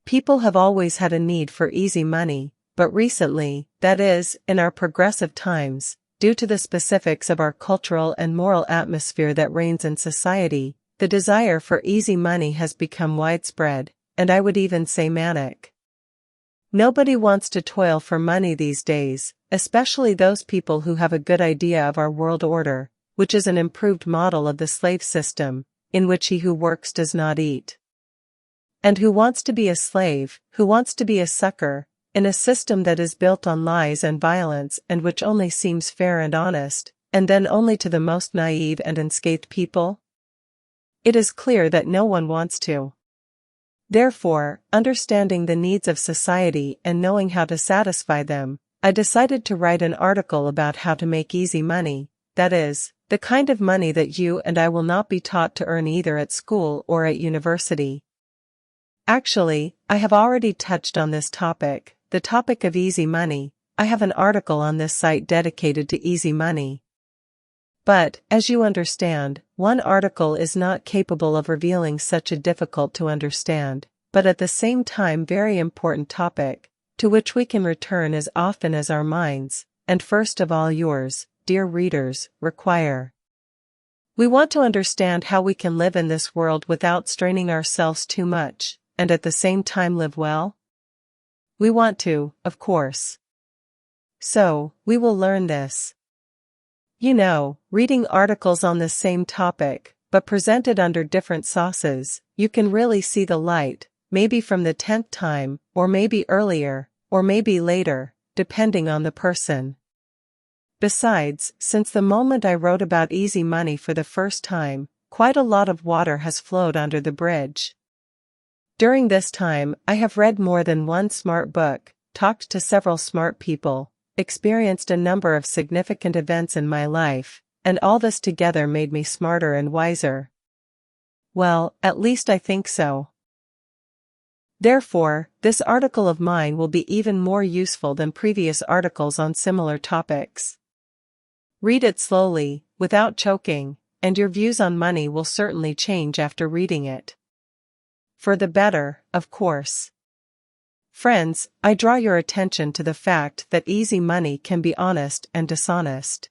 People have always had a need for easy money, but recently, that is, in our progressive times, due to the specifics of our cultural and moral atmosphere that reigns in society, the desire for easy money has become widespread, and I would even say manic. Nobody wants to toil for money these days, especially those people who have a good idea of our world order, which is an improved model of the slave system, in which he who works does not eat. And who wants to be a slave, who wants to be a sucker, in a system that is built on lies and violence and which only seems fair and honest, and then only to the most naive and unscathed people? It is clear that no one wants to. Therefore, understanding the needs of society and knowing how to satisfy them, I decided to write an article about how to make easy money, that is, the kind of money that you and I will not be taught to earn either at school or at university. Actually, I have already touched on this topic, the topic of easy money. I have an article on this site dedicated to easy money. But, as you understand, one article is not capable of revealing such a difficult to understand, but at the same time very important topic, to which we can return as often as our minds, and first of all yours, dear readers, require. We want to understand how we can live in this world without straining ourselves too much, and at the same time live well? We want to, of course. So, we will learn this. You know, reading articles on the same topic, but presented under different sauces, you can really see the light, maybe from the 10th time, or maybe earlier, or maybe later, depending on the person. Besides, since the moment I wrote about easy money for the first time, quite a lot of water has flowed under the bridge. During this time, I have read more than one smart book, talked to several smart people, experienced a number of significant events in my life, and all this together made me smarter and wiser. Well, at least I think so. Therefore, this article of mine will be even more useful than previous articles on similar topics. Read it slowly, without choking, and your views on money will certainly change after reading it. For the better, of course. Friends, I draw your attention to the fact that easy money can be honest and dishonest.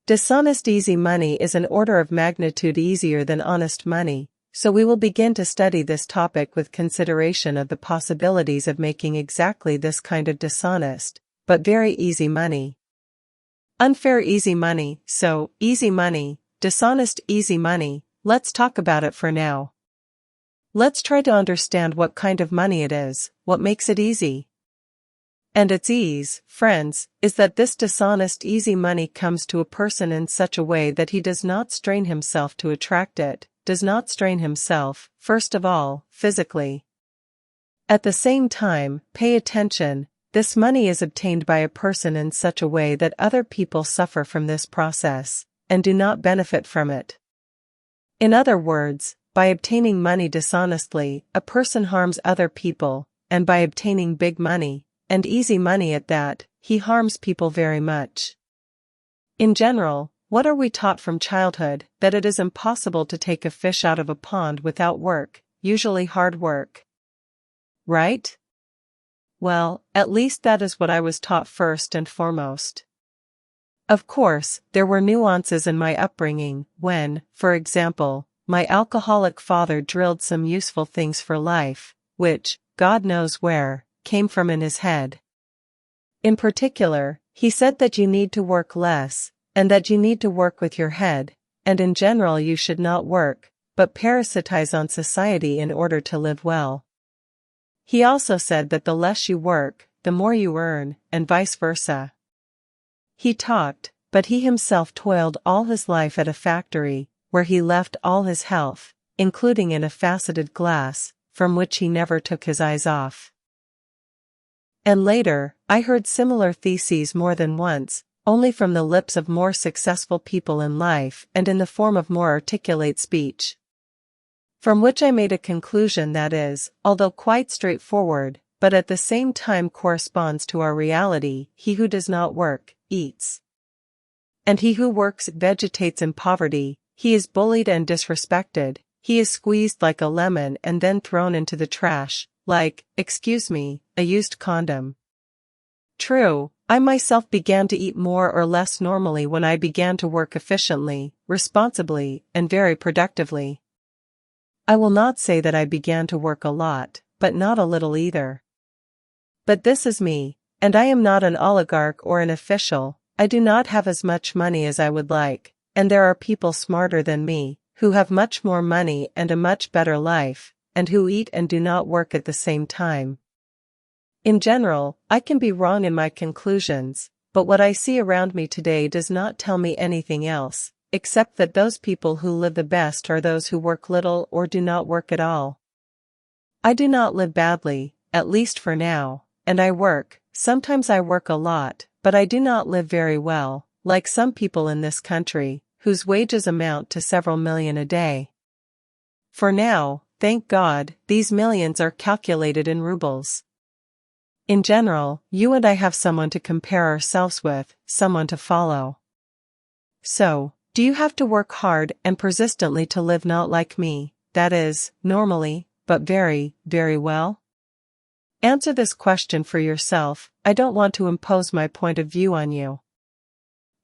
Dishonest easy money is an order of magnitude easier than honest money, so we will begin to study this topic with consideration of the possibilities of making exactly this kind of dishonest, but very easy money. Unfair easy money, so, easy money, dishonest easy money, let's talk about it for now. Let's try to understand what kind of money it is, what makes it easy. And its ease, friends, is that this dishonest easy money comes to a person in such a way that he does not strain himself to attract it, does not strain himself, first of all, physically. At the same time, pay attention, this money is obtained by a person in such a way that other people suffer from this process, and do not benefit from it. In other words, by obtaining money dishonestly, a person harms other people, and by obtaining big money, and easy money at that, he harms people very much. In general, what are we taught from childhood? That it is impossible to take a fish out of a pond without work, usually hard work. Right? Well, at least that is what I was taught first and foremost. Of course, there were nuances in my upbringing, when, for example, my alcoholic father drilled some useful things for life, which, God knows where, came from in his head. In particular, he said that you need to work less, and that you need to work with your head, and in general you should not work, but parasitize on society in order to live well. He also said that the less you work, the more you earn, and vice versa. He talked, but he himself toiled all his life at a factory, where he left all his health, including in a faceted glass, from which he never took his eyes off. And later, I heard similar theses more than once, only from the lips of more successful people in life and in the form of more articulate speech. From which I made a conclusion that is, although quite straightforward, but at the same time corresponds to our reality: he who does not work, eats. And he who works vegetates in poverty. He is bullied and disrespected, he is squeezed like a lemon and then thrown into the trash, like, excuse me, a used condom. True, I myself began to eat more or less normally when I began to work efficiently, responsibly, and very productively. I will not say that I began to work a lot, but not a little either. But this is me, and I am not an oligarch or an official. I do not have as much money as I would like, and there are people smarter than me, who have much more money and a much better life, and who eat and do not work at the same time. In general, I can be wrong in my conclusions, but what I see around me today does not tell me anything else, except that those people who live the best are those who work little or do not work at all. I do not live badly, at least for now, and I work. Sometimes I work a lot, but I do not live very well, like some people in this country, whose wages amount to several million a day. For now, thank God, these millions are calculated in rubles. In general, you and I have someone to compare ourselves with, someone to follow. So, do you have to work hard and persistently to live not like me, that is, normally, but very, very well? Answer this question for yourself. I don't want to impose my point of view on you.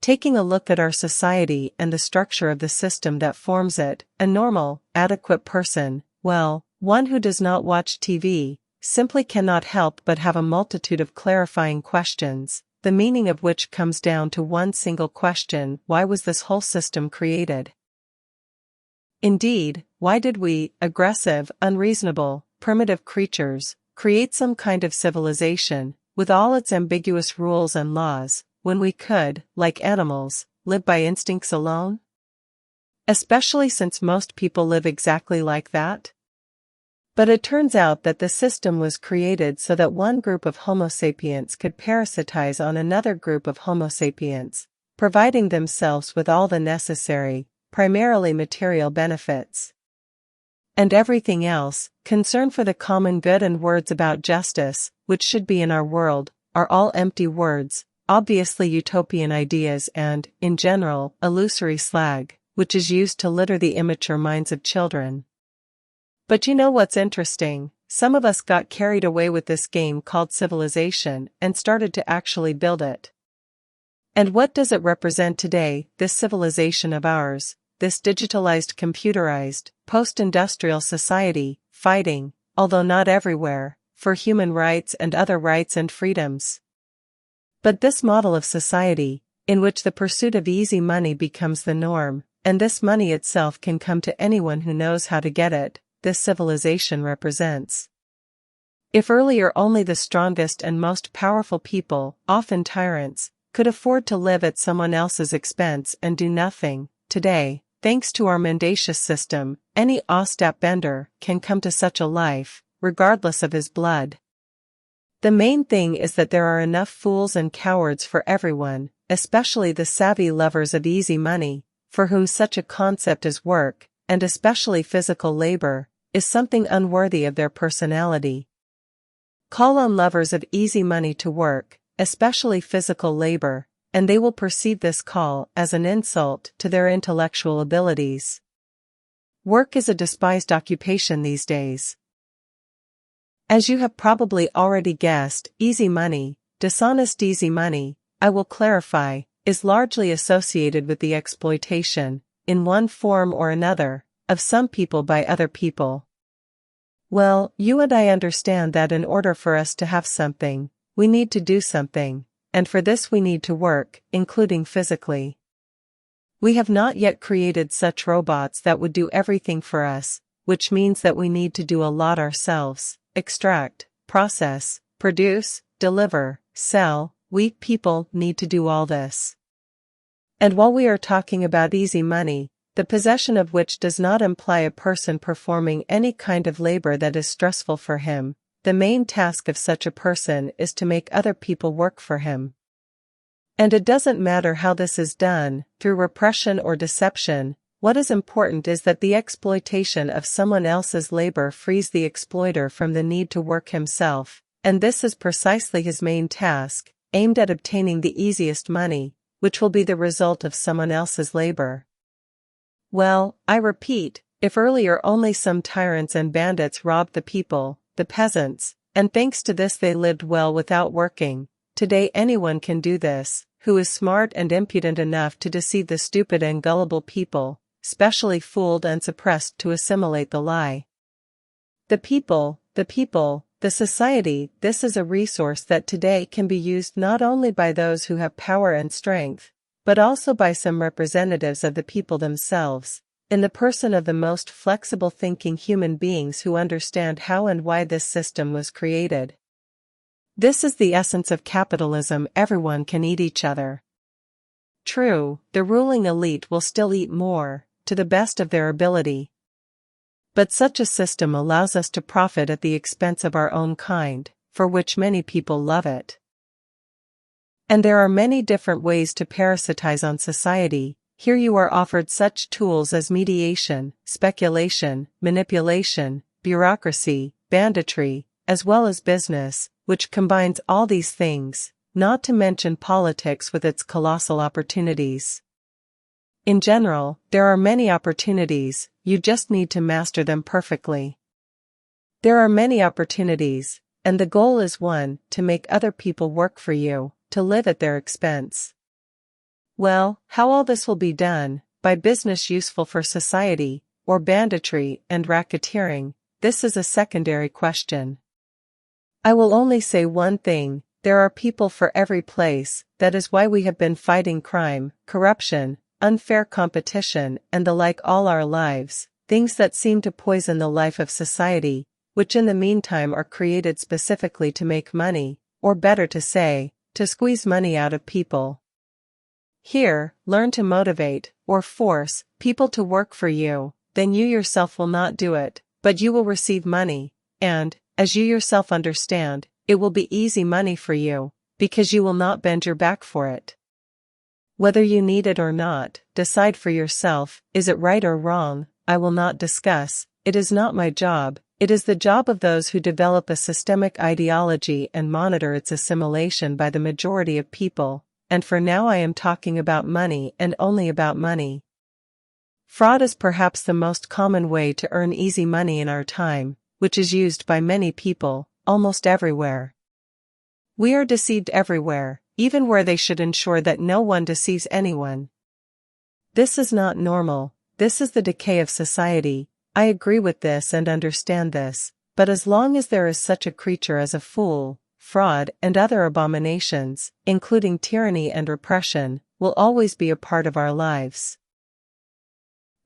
Taking a look at our society and the structure of the system that forms it, a normal, adequate person, well, one who does not watch TV, simply cannot help but have a multitude of clarifying questions, the meaning of which comes down to one single question: why was this whole system created? Indeed, why did we, aggressive, unreasonable, primitive creatures, create some kind of civilization, with all its ambiguous rules and laws, when we could, like animals, live by instincts alone? Especially since most people live exactly like that? But it turns out that the system was created so that one group of Homo sapiens could parasitize on another group of Homo sapiens, providing themselves with all the necessary, primarily material benefits. And everything else, concern for the common good and words about justice, which should be in our world, are all empty words, obviously utopian ideas and, in general, illusory slag, which is used to litter the immature minds of children. But you know what's interesting? Some of us got carried away with this game called civilization and started to actually build it. And what does it represent today, this civilization of ours, this digitalized, computerized, post-industrial society, fighting, although not everywhere, for human rights and other rights and freedoms? But this model of society, in which the pursuit of easy money becomes the norm, and this money itself can come to anyone who knows how to get it, this civilization represents. If earlier only the strongest and most powerful people, often tyrants, could afford to live at someone else's expense and do nothing, today, thanks to our mendacious system, any Ostap Bender can come to such a life, regardless of his blood. The main thing is that there are enough fools and cowards for everyone, especially the savvy lovers of easy money, for whom such a concept as work, and especially physical labor, is something unworthy of their personality. Call on lovers of easy money to work, especially physical labor, and they will perceive this call as an insult to their intellectual abilities. Work is a despised occupation these days. As you have probably already guessed, easy money, dishonest easy money, I will clarify, is largely associated with the exploitation, in one form or another, of some people by other people. Well, you and I understand that in order for us to have something, we need to do something, and for this we need to work, including physically. We have not yet created such robots that would do everything for us, which means that we need to do a lot ourselves: extract, process, produce, deliver, sell. We people need to do all this. And while we are talking about easy money, the possession of which does not imply a person performing any kind of labor that is stressful for him, the main task of such a person is to make other people work for him. And it doesn't matter how this is done, through repression or deception. What is important is that the exploitation of someone else's labor frees the exploiter from the need to work himself, and this is precisely his main task, aimed at obtaining the easiest money, which will be the result of someone else's labor. Well, I repeat, if earlier only some tyrants and bandits robbed the people, the peasants, and thanks to this they lived well without working. Today anyone can do this, who is smart and impudent enough to deceive the stupid and gullible people, specially fooled and suppressed to assimilate the lie. The people, the society, this is a resource that today can be used not only by those who have power and strength, but also by some representatives of the people themselves, in the person of the most flexible thinking human beings who understand how and why this system was created. This is the essence of capitalism. Everyone can eat each other. True, the ruling elite will still eat more, to the best of their ability. But such a system allows us to profit at the expense of our own kind, for which many people love it. And there are many different ways to parasitize on society. Here you are offered such tools as mediation, speculation, manipulation, bureaucracy, banditry, as well as business, which combines all these things, not to mention politics with its colossal opportunities. In general, there are many opportunities, you just need to master them perfectly. There are many opportunities, and the goal is one, to make other people work for you, to live at their expense. Well, how all this will be done, by business useful for society, or banditry and racketeering, this is a secondary question. I will only say one thing, there are people for every place, that is why we have been fighting crime, corruption, unfair competition and the like all our lives, things that seem to poison the life of society, which in the meantime are created specifically to make money, or better to say, to squeeze money out of people. Here, learn to motivate, or force, people to work for you, then you yourself will not do it, but you will receive money, and, as you yourself understand, it will be easy money for you, because you will not bend your back for it. Whether you need it or not, decide for yourself. Is it right or wrong? I will not discuss, it is not my job, it is the job of those who develop a systemic ideology and monitor its assimilation by the majority of people, and for now I am talking about money and only about money. Fraud is perhaps the most common way to earn easy money in our time, which is used by many people, almost everywhere. We are deceived everywhere, even where they should ensure that no one deceives anyone. This is not normal, this is the decay of society. I agree with this and understand this, but as long as there is such a creature as a fool, fraud and other abominations, including tyranny and repression, will always be a part of our lives.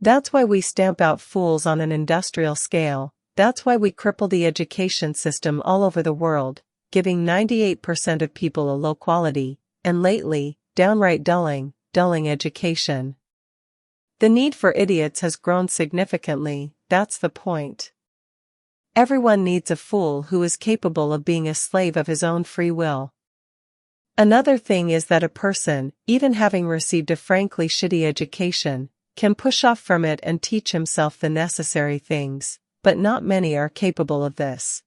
That's why we stamp out fools on an industrial scale. That's why we cripple the education system all over the world, giving 98% of people a low quality, and lately, downright dulling education. The need for idiots has grown significantly, that's the point. Everyone needs a fool who is capable of being a slave of his own free will. Another thing is that a person, even having received a frankly shitty education, can push off from it and teach himself the necessary things, but not many are capable of this.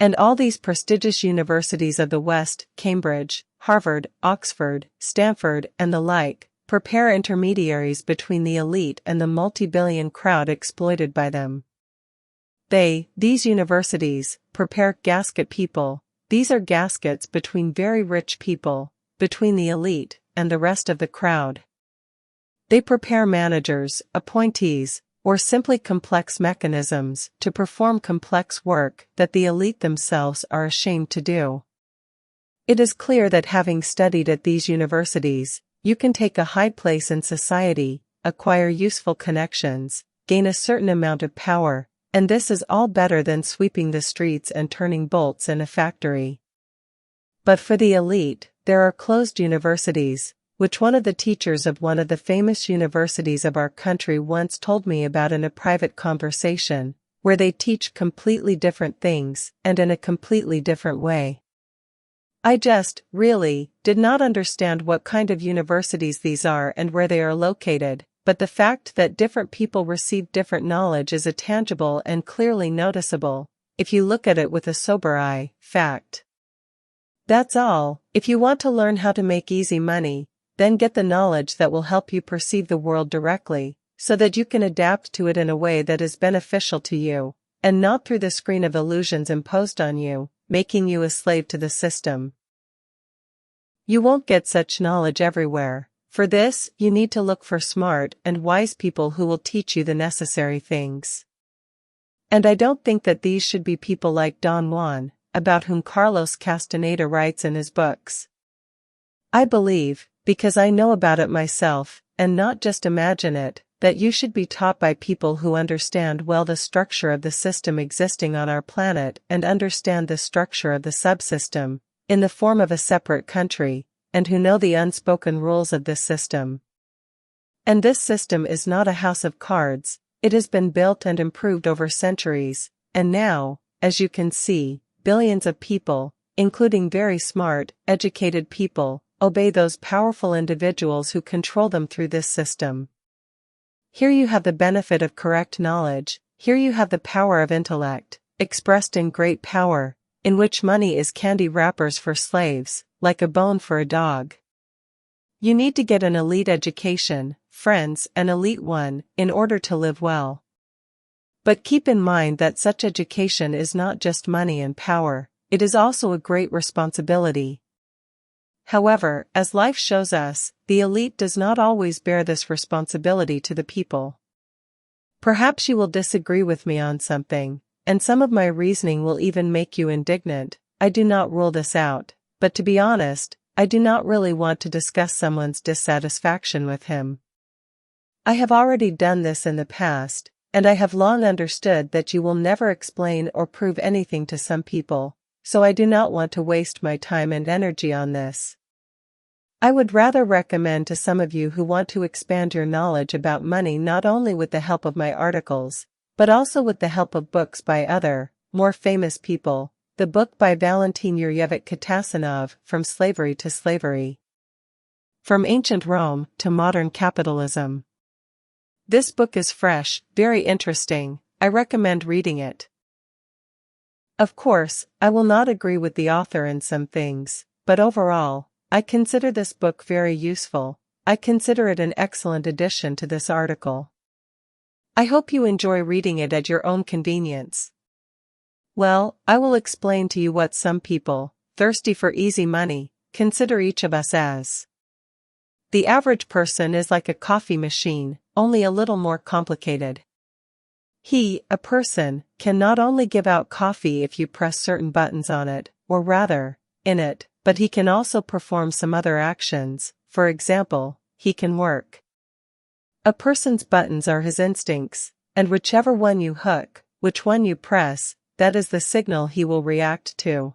And all these prestigious universities of the West, Cambridge, Harvard, Oxford, Stanford, and the like, prepare intermediaries between the elite and the multi-billion crowd exploited by them. These universities, prepare gasket people. These are gaskets between very rich people, between the elite, and the rest of the crowd. They prepare managers, appointees, or simply complex mechanisms to perform complex work that the elite themselves are ashamed to do. It is clear that having studied at these universities, you can take a high place in society, acquire useful connections, gain a certain amount of power, and this is all better than sweeping the streets and turning bolts in a factory. But for the elite, there are closed universities, which one of the teachers of one of the famous universities of our country once told me about in a private conversation, where they teach completely different things, and in a completely different way. I just, really, did not understand what kind of universities these are and where they are located, but the fact that different people receive different knowledge is a tangible and clearly noticeable, if you look at it with a sober eye, fact. That's all. If you want to learn how to make easy money, then get the knowledge that will help you perceive the world directly, so that you can adapt to it in a way that is beneficial to you, and not through the screen of illusions imposed on you, making you a slave to the system. You won't get such knowledge everywhere. For this, you need to look for smart and wise people who will teach you the necessary things. And I don't think that these should be people like Don Juan, about whom Carlos Castaneda writes in his books. I believe, because I know about it myself, and not just imagine it, that you should be taught by people who understand well the structure of the system existing on our planet and understand the structure of the subsystem, in the form of a separate country, and who know the unspoken rules of this system. And this system is not a house of cards. It has been built and improved over centuries, and now, as you can see, billions of people, including very smart, educated people, obey those powerful individuals who control them through this system. Here you have the benefit of correct knowledge, here you have the power of intellect, expressed in great power, in which money is candy wrappers for slaves, like a bone for a dog. You need to get an elite education, friends, an elite one, in order to live well. But keep in mind that such education is not just money and power, it is also a great responsibility. However, as life shows us, the elite does not always bear this responsibility to the people. Perhaps you will disagree with me on something, and some of my reasoning will even make you indignant. I do not rule this out, but to be honest, I do not really want to discuss someone's dissatisfaction with him. I have already done this in the past, and I have long understood that you will never explain or prove anything to some people, so I do not want to waste my time and energy on this. I would rather recommend to some of you who want to expand your knowledge about money not only with the help of my articles, but also with the help of books by other, more famous people, the book by Valentin Yurevich Katasanov, From Slavery to Slavery. From Ancient Rome to Modern Capitalism. This book is fresh, very interesting, I recommend reading it. Of course, I will not agree with the author in some things, but overall, I consider this book very useful. I consider it an excellent addition to this article. I hope you enjoy reading it at your own convenience. Well, I will explain to you what some people, thirsty for easy money, consider each of us as. The average person is like a coffee machine, only a little more complicated. He, a person, can not only give out coffee if you press certain buttons on it, or rather, in it, but he can also perform some other actions. For example, he can work. A person's buttons are his instincts, and whichever one you hook, which one you press, that is the signal he will react to.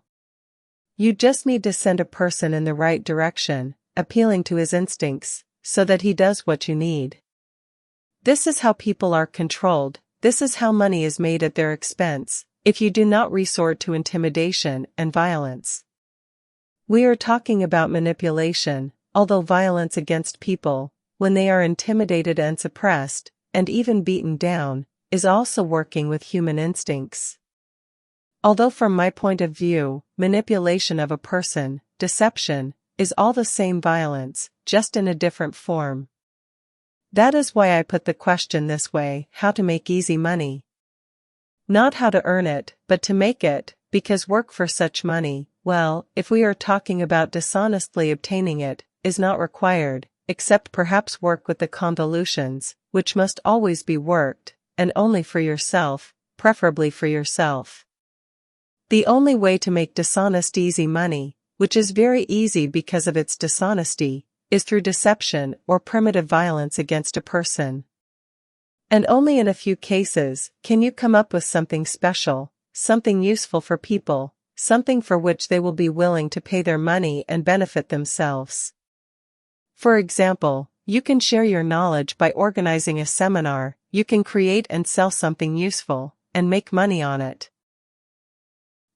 You just need to send a person in the right direction, appealing to his instincts, so that he does what you need. This is how people are controlled. This is how money is made at their expense, if you do not resort to intimidation and violence. We are talking about manipulation, although violence against people, when they are intimidated and suppressed, and even beaten down, is also working with human instincts. Although from my point of view, manipulation of a person, deception, is all the same violence, just in a different form. That is why I put the question this way: how to make easy money. Not how to earn it, but to make it, because work for such money, well, if we are talking about dishonestly obtaining it, is not required, except perhaps work with the convolutions, which must always be worked, and only for yourself, preferably for yourself. The only way to make dishonest easy money, which is very easy because of its dishonesty, is through deception or primitive violence against a person. And only in a few cases can you come up with something special, something useful for people, something for which they will be willing to pay their money and benefit themselves. For example, you can share your knowledge by organizing a seminar, you can create and sell something useful, and make money on it.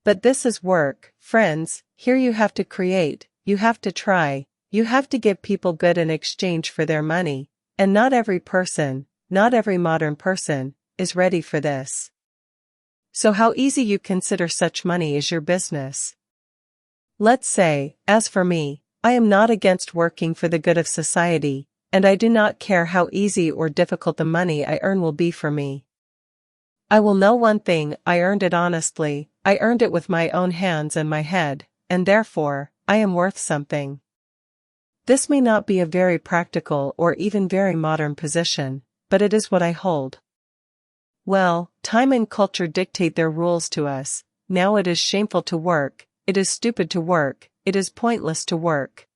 But this is work, friends. Here you have to create, you have to try, you have to give people good in exchange for their money, and not every person, not every modern person, is ready for this. So how easy you consider such money is your business. Let's say, as for me, I am not against working for the good of society, and I do not care how easy or difficult the money I earn will be for me. I will know one thing, I earned it honestly, I earned it with my own hands and my head, and therefore, I am worth something. This may not be a very practical or even very modern position, but it is what I hold. Well, time and culture dictate their rules to us. Now it is shameful to work, it is stupid to work, it is pointless to work.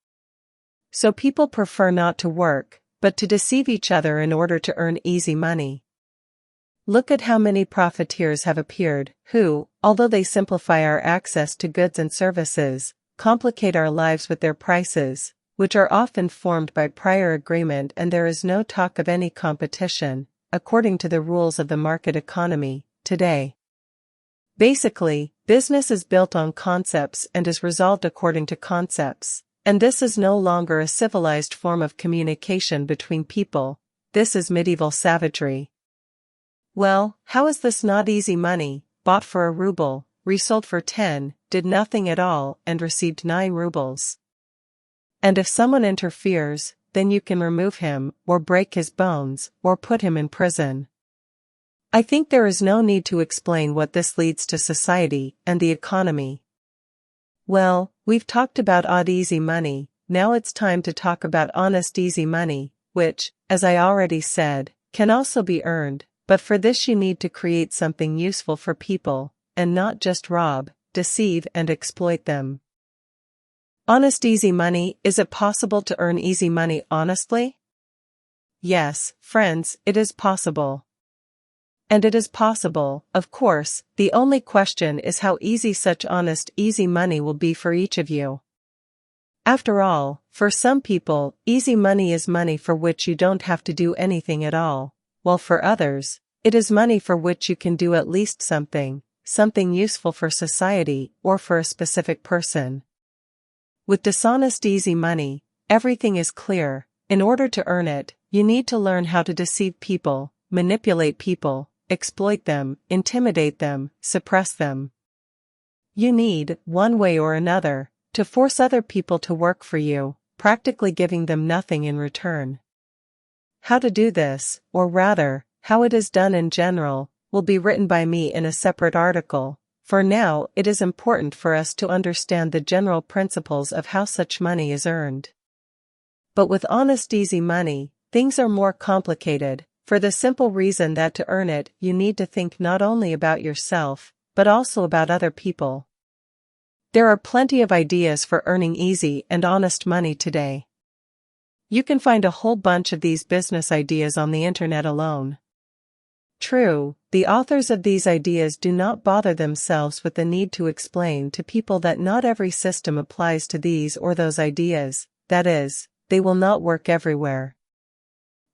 So people prefer not to work, but to deceive each other in order to earn easy money. Look at how many profiteers have appeared, who, although they simplify our access to goods and services, complicate our lives with their prices, which are often formed by prior agreement, and there is no talk of any competition, according to the rules of the market economy, today. Basically, business is built on concepts and is resolved according to concepts, and this is no longer a civilized form of communication between people, this is medieval savagery. Well, how is this not easy money, bought for a ruble, resold for 10, did nothing at all and received 9 rubles? And if someone interferes, then you can remove him, or break his bones, or put him in prison. I think there is no need to explain what this leads to society and the economy. Well, we've talked about odd easy money, now it's time to talk about honest easy money, which, as I already said, can also be earned, but for this you need to create something useful for people, and not just rob, deceive and exploit them. Honest easy money, is it possible to earn easy money honestly? Yes, friends, it is possible. And it is possible, of course, the only question is how easy such honest easy money will be for each of you. After all, for some people, easy money is money for which you don't have to do anything at all, while for others, it is money for which you can do at least something useful for society or for a specific person. With dishonest easy money, everything is clear. In order to earn it, you need to learn how to deceive people, manipulate people, exploit them, intimidate them, suppress them. You need, one way or another, to force other people to work for you, practically giving them nothing in return. How to do this, or rather, how it is done in general, will be written by me in a separate article. For now, it is important for us to understand the general principles of how such money is earned. But with honest easy money, things are more complicated, for the simple reason that to earn it, you need to think not only about yourself, but also about other people. There are plenty of ideas for earning easy and honest money today. You can find a whole bunch of these business ideas on the internet alone. True, the authors of these ideas do not bother themselves with the need to explain to people that not every system applies to these or those ideas, that is, they will not work everywhere.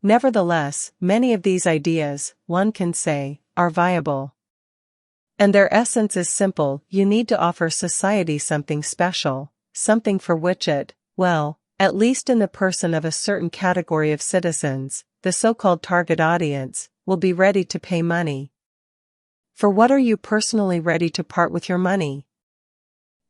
Nevertheless, many of these ideas, one can say, are viable. And their essence is simple: you need to offer society something special, something for which it, well, at least in the person of a certain category of citizens, the so-called target audience, will be ready to pay money. For what are you personally ready to part with your money?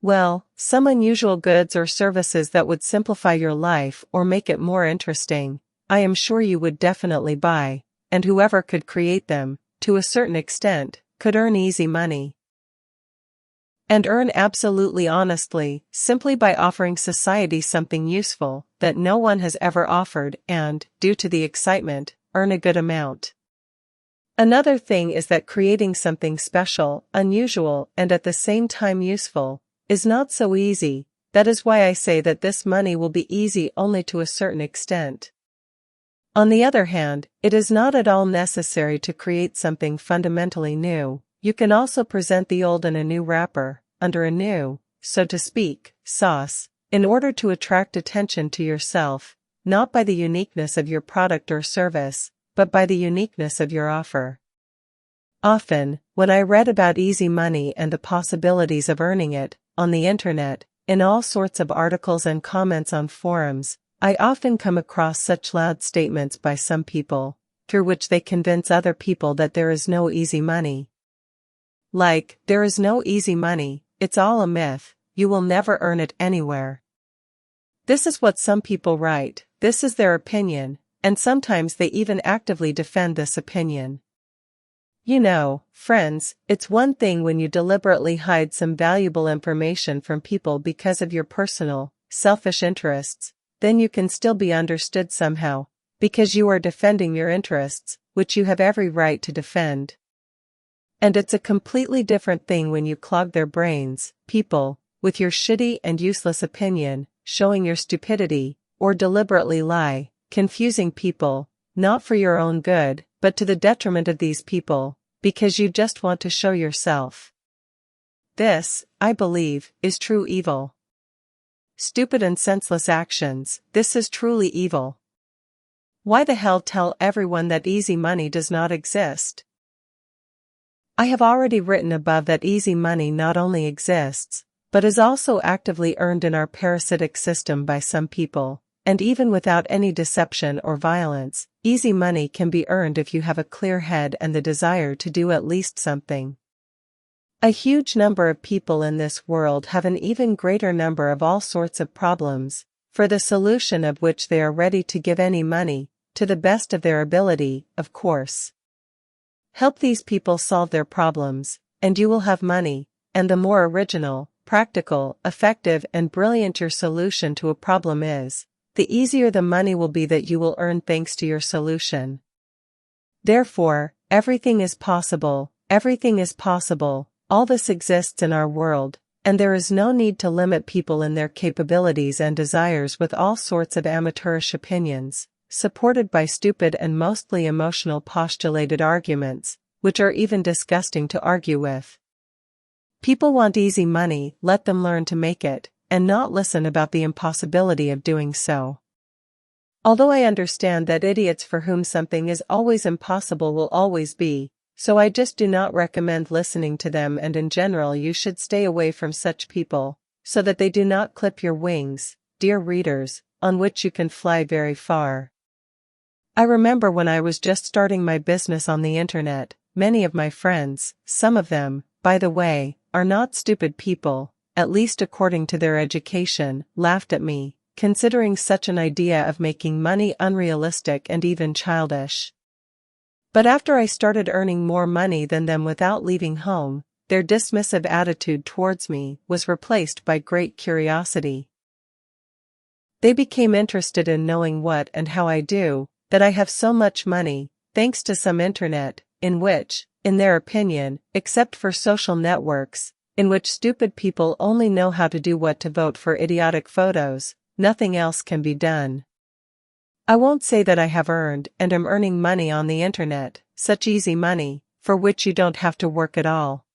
Well, some unusual goods or services that would simplify your life or make it more interesting, I am sure you would definitely buy, and whoever could create them, to a certain extent, could earn easy money. And earn absolutely honestly, simply by offering society something useful that no one has ever offered and, due to the excitement, earn a good amount. Another thing is that creating something special, unusual, and at the same time useful, is not so easy. That is why I say that this money will be easy only to a certain extent. On the other hand, it is not at all necessary to create something fundamentally new. You can also present the old in a new wrapper, under a new, so to speak, sauce, in order to attract attention to yourself, not by the uniqueness of your product or service, but by the uniqueness of your offer. Often, when I read about easy money and the possibilities of earning it, on the internet, in all sorts of articles and comments on forums, I often come across such loud statements by some people, through which they convince other people that there is no easy money. Like, there is no easy money, it's all a myth, you will never earn it anywhere. This is what some people write, this is their opinion, and sometimes they even actively defend this opinion. You know, friends, it's one thing when you deliberately hide some valuable information from people because of your personal, selfish interests, then you can still be understood somehow, because you are defending your interests, which you have every right to defend. And it's a completely different thing when you clog their brains, people, with your shitty and useless opinion, showing your stupidity, or deliberately lie, confusing people, not for your own good, but to the detriment of these people, because you just want to show yourself. This, I believe, is true evil. Stupid and senseless actions, this is truly evil. Why the hell tell everyone that easy money does not exist? I have already written above that easy money not only exists, but is also actively earned in our parasitic system by some people, and even without any deception or violence, easy money can be earned if you have a clear head and the desire to do at least something. A huge number of people in this world have an even greater number of all sorts of problems, for the solution of which they are ready to give any money, to the best of their ability, of course. Help these people solve their problems, and you will have money, and the more original, practical, effective and brilliant your solution to a problem is, the easier the money will be that you will earn thanks to your solution. Therefore, everything is possible, all this exists in our world, and there is no need to limit people in their capabilities and desires with all sorts of amateurish opinions, supported by stupid and mostly emotional postulated arguments, which are even disgusting to argue with. People want easy money, let them learn to make it, and not listen about the impossibility of doing so. Although I understand that idiots for whom something is always impossible will always be, so I just do not recommend listening to them, and in general you should stay away from such people, so that they do not clip your wings, dear readers, on which you can fly very far. I remember when I was just starting my business on the internet, many of my friends, some of them, by the way, are not stupid people, at least according to their education, laughed at me, considering such an idea of making money unrealistic and even childish. But after I started earning more money than them without leaving home, their dismissive attitude towards me was replaced by great curiosity. They became interested in knowing what and how I do, that I have so much money, thanks to some internet, in which, in their opinion, except for social networks, in which stupid people only know how to do what to vote for idiotic photos, nothing else can be done. I won't say that I have earned and am earning money on the internet, such easy money, for which you don't have to work at all.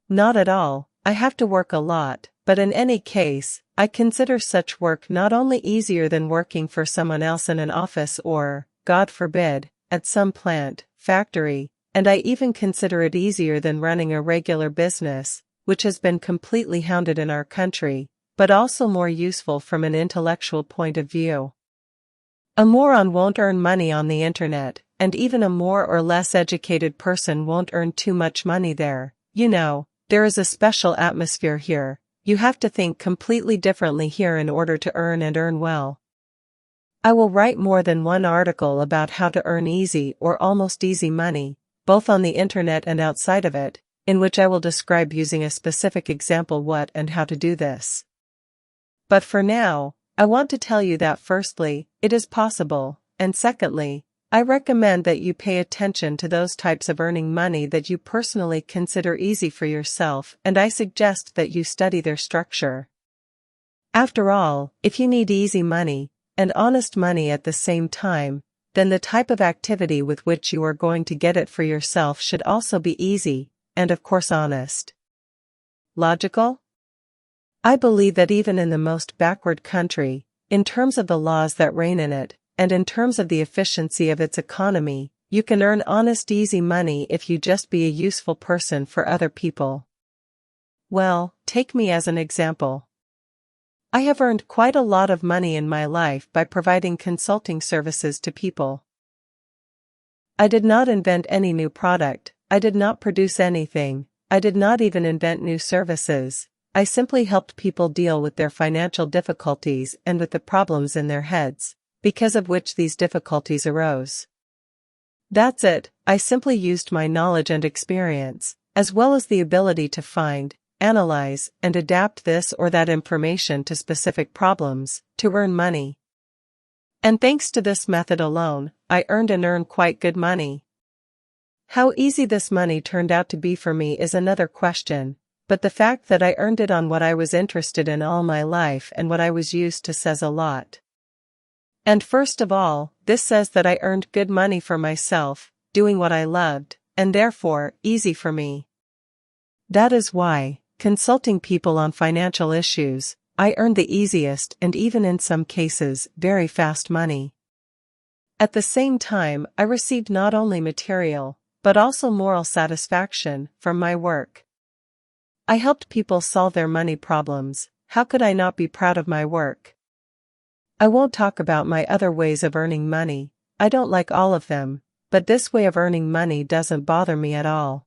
Not at all, I have to work a lot, but in any case, I consider such work not only easier than working for someone else in an office or, God forbid, at some plant, factory, and I even consider it easier than running a regular business, which has been completely hounded in our country, but also more useful from an intellectual point of view. A moron won't earn money on the internet, and even a more or less educated person won't earn too much money there. You know, there is a special atmosphere here. You have to think completely differently here in order to earn and earn well. I will write more than one article about how to earn easy or almost easy money, both on the internet and outside of it, in which I will describe using a specific example what and how to do this. But for now, I want to tell you that firstly, it is possible, and secondly, I recommend that you pay attention to those types of earning money that you personally consider easy for yourself, and I suggest that you study their structure. After all, if you need easy money, and honest money at the same time, then the type of activity with which you are going to get it for yourself should also be easy, and of course honest. Logical? I believe that even in the most backward country, in terms of the laws that reign in it, and in terms of the efficiency of its economy, you can earn honest easy money if you just be a useful person for other people. Well, take me as an example. I have earned quite a lot of money in my life by providing consulting services to people. I did not invent any new product, I did not produce anything, I did not even invent new services. I simply helped people deal with their financial difficulties and with the problems in their heads, because of which these difficulties arose. That's it, I simply used my knowledge and experience, as well as the ability to find, analyze, and adapt this or that information to specific problems, to earn money. And thanks to this method alone, I earned and earn quite good money. How easy this money turned out to be for me is another question, but the fact that I earned it on what I was interested in all my life and what I was used to says a lot. And first of all, this says that I earned good money for myself, doing what I loved, and therefore, easy for me. That is why, consulting people on financial issues, I earned the easiest and even in some cases, very fast money. At the same time, I received not only material, but also moral satisfaction from my work. I helped people solve their money problems. How could I not be proud of my work? I won't talk about my other ways of earning money. I don't like all of them, but this way of earning money doesn't bother me at all.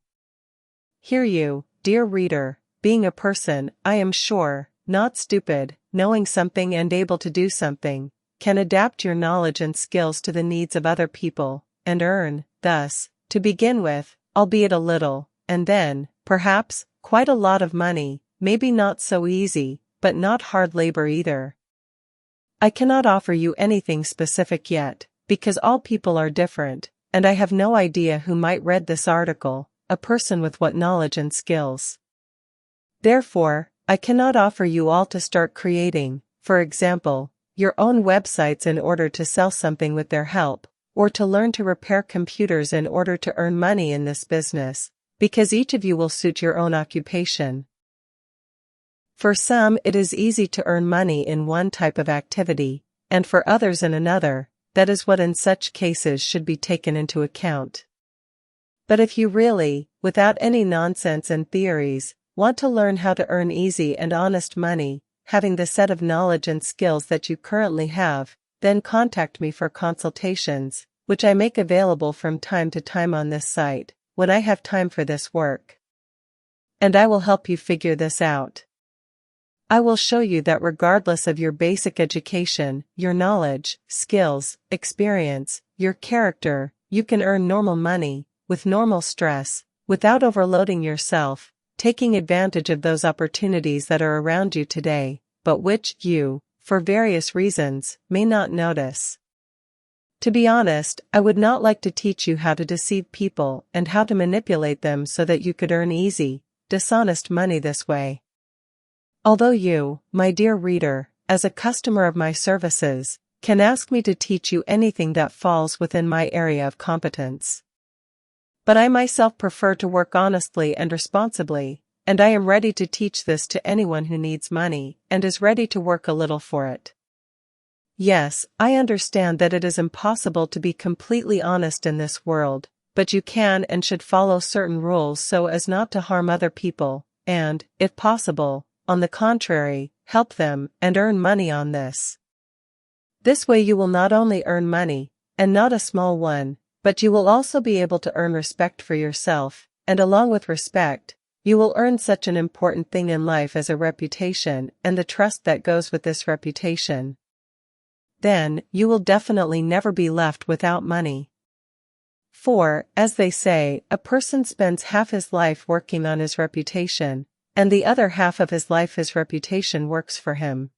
Here you, dear reader, being a person, I am sure, not stupid, knowing something and able to do something, can adapt your knowledge and skills to the needs of other people, and earn, thus, to begin with, albeit a little, and then, perhaps, quite a lot of money, maybe not so easy, but not hard labor either. I cannot offer you anything specific yet, because all people are different, and I have no idea who might read this article, a person with what knowledge and skills. Therefore, I cannot offer you all to start creating, for example, your own websites in order to sell something with their help, or to learn to repair computers in order to earn money in this business, because each of you will suit your own occupation. For some it is easy to earn money in one type of activity, and for others in another. That is what in such cases should be taken into account. But if you really, without any nonsense and theories, want to learn how to earn easy and honest money, having the set of knowledge and skills that you currently have, then contact me for consultations, which I make available from time to time on this site, when I have time for this work. And I will help you figure this out. I will show you that regardless of your basic education, your knowledge, skills, experience, your character, you can earn normal money, with normal stress, without overloading yourself, taking advantage of those opportunities that are around you today, but which you, for various reasons, may not notice. To be honest, I would not like to teach you how to deceive people and how to manipulate them so that you could earn easy, dishonest money this way. Although you, my dear reader, as a customer of my services, can ask me to teach you anything that falls within my area of competence. But I myself prefer to work honestly and responsibly, and I am ready to teach this to anyone who needs money and is ready to work a little for it. Yes, I understand that it is impossible to be completely honest in this world, but you can and should follow certain rules so as not to harm other people, and, if possible, on the contrary, help them and earn money on this. This way you will not only earn money, and not a small one, but you will also be able to earn respect for yourself, and along with respect, you will earn such an important thing in life as a reputation and the trust that goes with this reputation. Then, you will definitely never be left without money. For, as they say, a person spends half his life working on his reputation, and the other half of his life his reputation works for him.